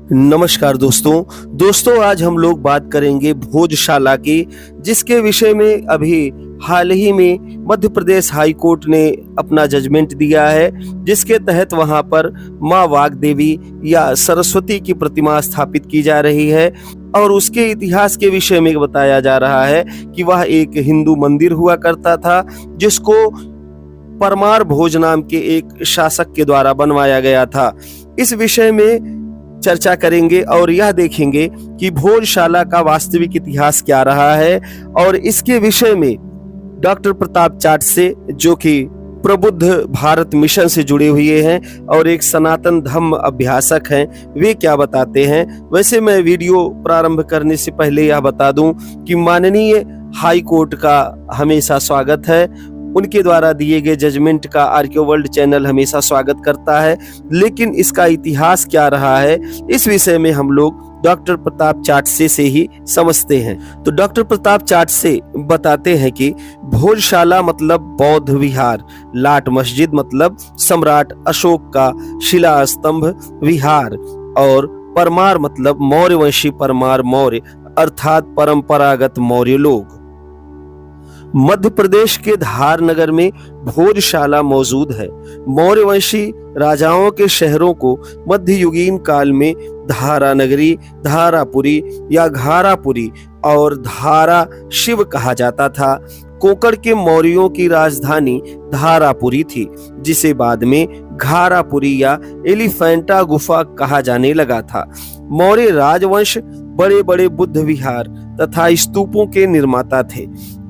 नमस्कार दोस्तों आज हम लोग बात करेंगे भोजशाला की, जिसके विषय में अभी हाल ही में मध्य प्रदेश हाई कोर्ट ने अपना जजमेंट दिया है, जिसके तहत वहां पर माँ वाग्देवी या सरस्वती की प्रतिमा स्थापित की जा रही है। और उसके इतिहास के विषय में बताया जा रहा है कि वह एक हिंदू मंदिर हुआ करता था, जिसको परमार भोज नाम के एक शासक के द्वारा बनवाया गया था। इस विषय में चर्चा करेंगे और यह देखेंगे कि भोजशाला का वास्तविक इतिहास क्या रहा है। और इसके विषय में डॉक्टर प्रताप चाट से, जो कि प्रबुद्ध भारत मिशन से जुड़े हुए हैं और एक सनातन धर्म अभ्यासक हैं, वे क्या बताते हैं। वैसे मैं वीडियो प्रारंभ करने से पहले यह बता दूं कि माननीय हाई कोर्ट का हमेशा स्वागत है। उनके द्वारा दिए गए जजमेंट का आर्कियो वर्ल्ड चैनल हमेशा स्वागत करता है, लेकिन इसका इतिहास क्या रहा है, इस विषय में हम लोग डॉक्टर प्रताप चाट से ही समझते हैं। तो डॉक्टर प्रताप चाट से बताते हैं कि भोजशाला मतलब बौद्ध विहार, लाट मस्जिद मतलब सम्राट अशोक का शिला स्तंभ विहार, और परमार मतलब मौर्य वंशी परमार मौर्य अर्थात परंपरागत मौर्य लोग। मध्य प्रदेश के धार नगर में भोजशाला मौजूद है। मौर्यवंशी राजाओं के शहरों को मध्ययुगीन काल में धारा नगरी, धारापुरी या घारापुरी और धारा शिव कहा जाता था। कोंकण के मौर्यों की राजधानी धारापुरी थी, जिसे बाद में घारापुरी या एलिफेंटा गुफा कहा जाने लगा था। मौर्य राजवंश बड़े बड़े बुद्ध विहार तथा स्तूपों के निर्माता थे,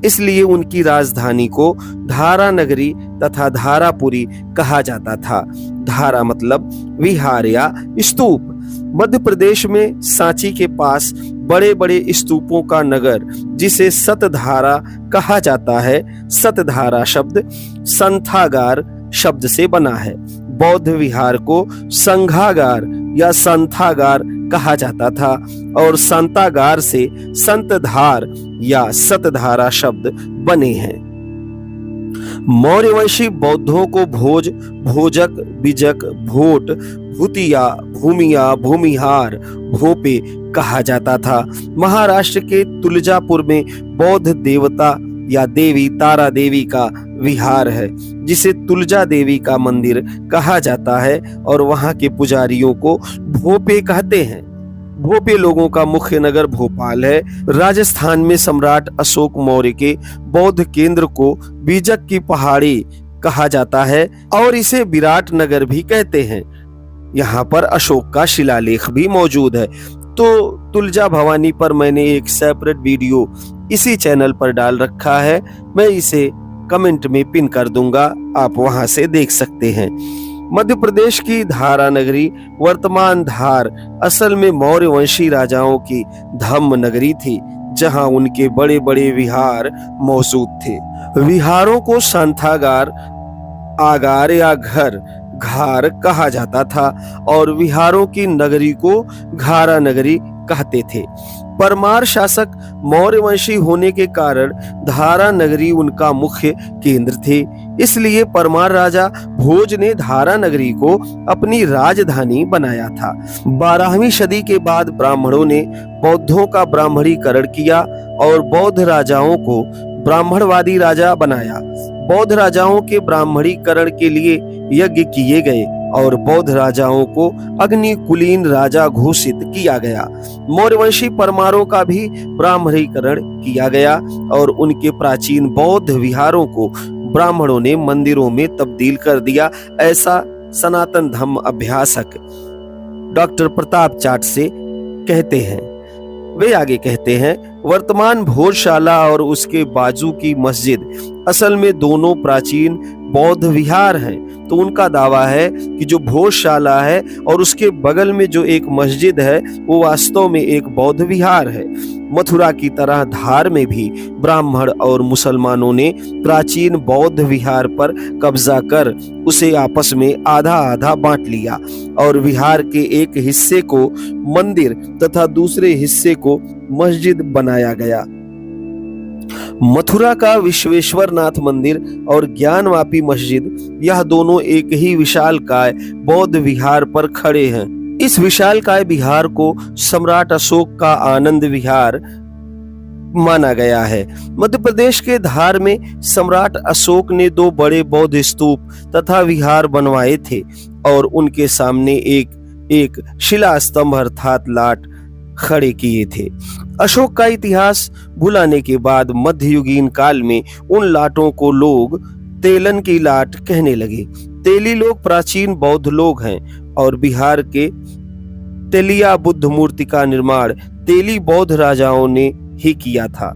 इसलिए उनकी राजधानी को धारा नगरी तथा धारापुरी कहा जाता था। धारा मतलब विहार या स्तूप। मध्य प्रदेश में सांची के पास बड़े बड़े स्तूपों का नगर, जिसे सतधारा कहा जाता है। सतधारा शब्द संथागार शब्द से बना है। बौद्ध विहार को संघागार या संथागार कहा जाता था और संतागार से संतधार या सतधारा शब्द बने हैं। मौर्यवंशी बौद्धों को भोज, भोजक, बीजक, भोट, भूतिया, भूमिया, भूमिहार, भोपे कहा जाता था। महाराष्ट्र के तुलजापुर में बौद्ध देवता या देवी तारा देवी का विहार है, जिसे तुलजा देवी का मंदिर कहा जाता है और वहां के पुजारियों को भोपे कहते हैं। भोपे लोगों का मुख्य नगर भोपाल है। राजस्थान में सम्राट अशोक मौर्य के बौद्ध केंद्र को बीजक की पहाड़ी कहा जाता है और इसे विराट नगर भी कहते हैं। यहाँ पर अशोक का शिलालेख भी मौजूद है। तो तुलजा भवानी पर मैंने एक सेपरेट वीडियो इसी चैनल पर डाल रखा है, मैं इसे कमेंट में पिन कर दूंगा, आप वहां से देख सकते हैं। मध्य प्रदेश की धारा नगरी वर्तमान धार असल में मौर्य वंशी राजाओं की धम्म नगरी थी, जहां उनके बड़े बड़े विहार मौजूद थे। विहारों को संथागार, आगार या घर, घार कहा जाता था और विहारों की नगरी को घारा नगरी कहते थे। परमार शासक मौर्यवंशी होने के कारण धारा नगरी उनका मुख्य केंद्र थे, इसलिए परमार राजा भोज ने धारा नगरी को अपनी राजधानी बनाया था। 12वीं सदी के बाद ब्राह्मणों ने बौद्धों का ब्राह्मणीकरण किया और बौद्ध राजाओं को ब्राह्मणवादी राजा बनाया। बौद्ध राजाओं के ब्राह्मणीकरण के लिए यज्ञ किए गए और बौद्ध राजाओं को अग्निकुलीन राजा घोषित किया गया। मौर्यवंशी परमारों का भी ब्राह्मणीकरण किया गया और उनके प्राचीन बौद्ध विहारों को ब्राह्मणों ने मंदिरों में तब्दील कर दिया। ऐसा सनातन धर्म अभ्यासक डॉक्टर प्रताप चाट से कहते हैं। वे आगे कहते हैं, वर्तमान भोजशाला और उसके बाजू की मस्जिद असल में दोनों प्राचीन बौद्ध विहार हैं। तो उनका दावा है कि जो भोजशाला है और उसके बगल में जो एक मस्जिद है, वो वास्तव में एक बौद्ध विहार है। मथुरा की तरह धार में भी ब्राह्मण और मुसलमानों ने प्राचीन बौद्ध विहार पर कब्जा कर उसे आपस में आधा आधा बांट लिया और विहार के एक हिस्से को मंदिर तथा दूसरे हिस्से को मस्जिद बनाया गया। मथुरा का विश्वेश्वरनाथ मंदिर और ज्ञानवापी मस्जिद, यह दोनों एक ही विशालकाय बौद्ध विहार पर खड़े हैं। इस विशालकाय विहार को सम्राट अशोक का आनंद विहार माना गया है। मध्य प्रदेश के धार में सम्राट अशोक ने 2 बड़े बौद्ध स्तूप तथा विहार बनवाए थे और उनके सामने एक शिला स्तंभ अर्थात लाट खड़े किए थे। अशोक का इतिहास भुलाने के बाद मध्ययुगीन काल में उन लाटों को लोग तेलन की लाट कहने लगे। तेली लोग प्राचीन बौद्ध लोग हैं और बिहार के तेलिया बुद्ध मूर्ति का निर्माण तेली बौद्ध राजाओं ने ही किया था।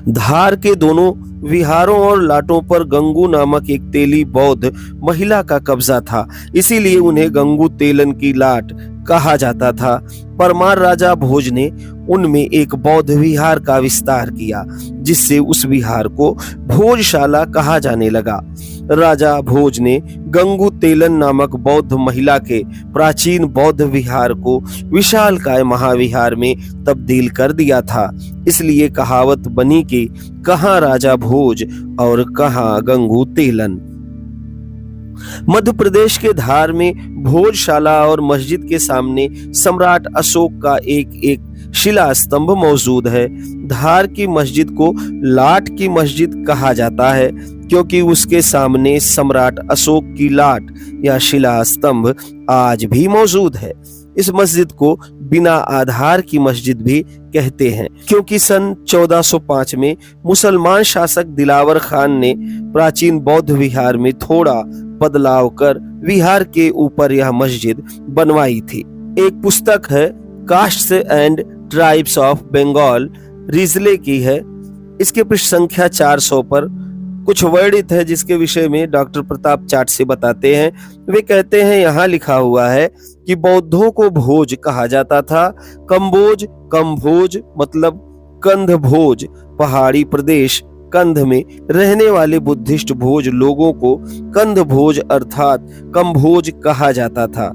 धार के दोनों विहारों और लाटों पर गंगू नामक एक तेली बौद्ध महिला का कब्जा था, इसीलिए उन्हें गंगू तेलन की लाट कहा जाता था। परमार राजा भोज ने उनमें एक बौद्ध विहार का विस्तार किया, जिससे उस विहार को भोजशाला कहा जाने लगा। राजा भोज ने गंगू तेलन नामक बौद्ध महिला के प्राचीन बौद्ध विहार को विशालकाय महाविहार में तब्दील कर दिया था। इसलिए कहावत बनी कि कहाँ राजा भोज और कहाँ गंगू तेलन। मध्य प्रदेश के धार में भोजशाला और मस्जिद के सामने सम्राट अशोक का एक शिला स्तंभ मौजूद है। धार की मस्जिद को लाट की मस्जिद कहा जाता है, क्योंकि उसके सामने सम्राट अशोक की लाट या शिला स्तंभ आज भी मौजूद है। इस मस्जिद को बिना आधार की मस्जिद भी कहते हैं, क्योंकि सन 1405 में मुसलमान शासक दिलावर खान ने प्राचीन बौद्ध विहार में थोड़ा बदलाव कर विहार के ऊपर यह मस्जिद बनवाई थी। एक पुस्तक है castes and tribes of Bengal, Risley की है। इसके पृष्ठ संख्या 400 पर कुछ वर्णित है, जिसके विषय में डॉक्टर प्रताप चाट से बताते हैं। वे कहते हैं, यहाँ लिखा हुआ है कि बौद्धों को भोज कहा जाता था। कम्भोज मतलब कंध भोज, पहाड़ी प्रदेश कंध में रहने वाले बुद्धिस्ट भोज लोगों को कंध भोज अर्थात कम्भोज कहा जाता था।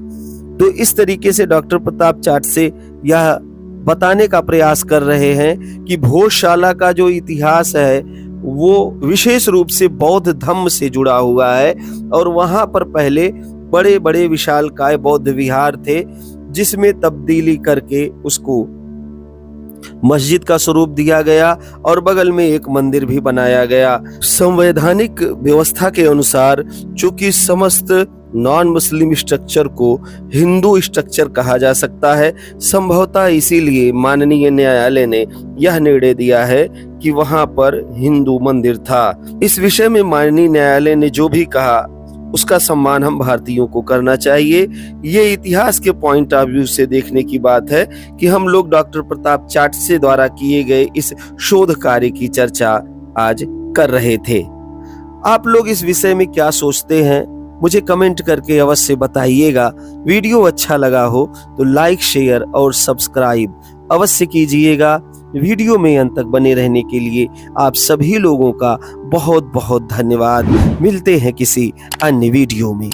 तो इस तरीके से डॉक्टर प्रताप चाट से यह बताने का प्रयास कर रहे हैं कि भोजशाला का जो इतिहास है वो विशेष रूप से बौद्ध धम्म से जुड़ा हुआ है और वहां पर पहले बड़े बड़े विशालकाय बौद्ध विहार थे, जिसमें तब्दीली करके उसको मस्जिद का स्वरूप दिया गया और बगल में एक मंदिर भी बनाया गया। संवैधानिक व्यवस्था के अनुसार चूंकि समस्त नॉन मुस्लिम स्ट्रक्चर को हिंदू स्ट्रक्चर कहा जा सकता है, संभवतः इसीलिए माननीय न्यायालय ने यह निर्णय दिया है कि वहां पर हिंदू मंदिर था। इस विषय में माननीय न्यायालय ने जो भी कहा उसका सम्मान हम भारतीयों को करना चाहिए। ये इतिहास के पॉइंट ऑफ व्यू से देखने की बात है कि हम लोग डॉक्टर प्रताप चाट से द्वारा किए गए इस शोध कार्य की चर्चा आज कर रहे थे। आप लोग इस विषय में क्या सोचते हैं मुझे कमेंट करके अवश्य बताइएगा। वीडियो अच्छा लगा हो तो लाइक, शेयर और सब्सक्राइब अवश्य कीजिएगा। वीडियो में अंत तक बने रहने के लिए आप सभी लोगों का बहुत बहुत धन्यवाद। मिलते हैं किसी अन्य वीडियो में।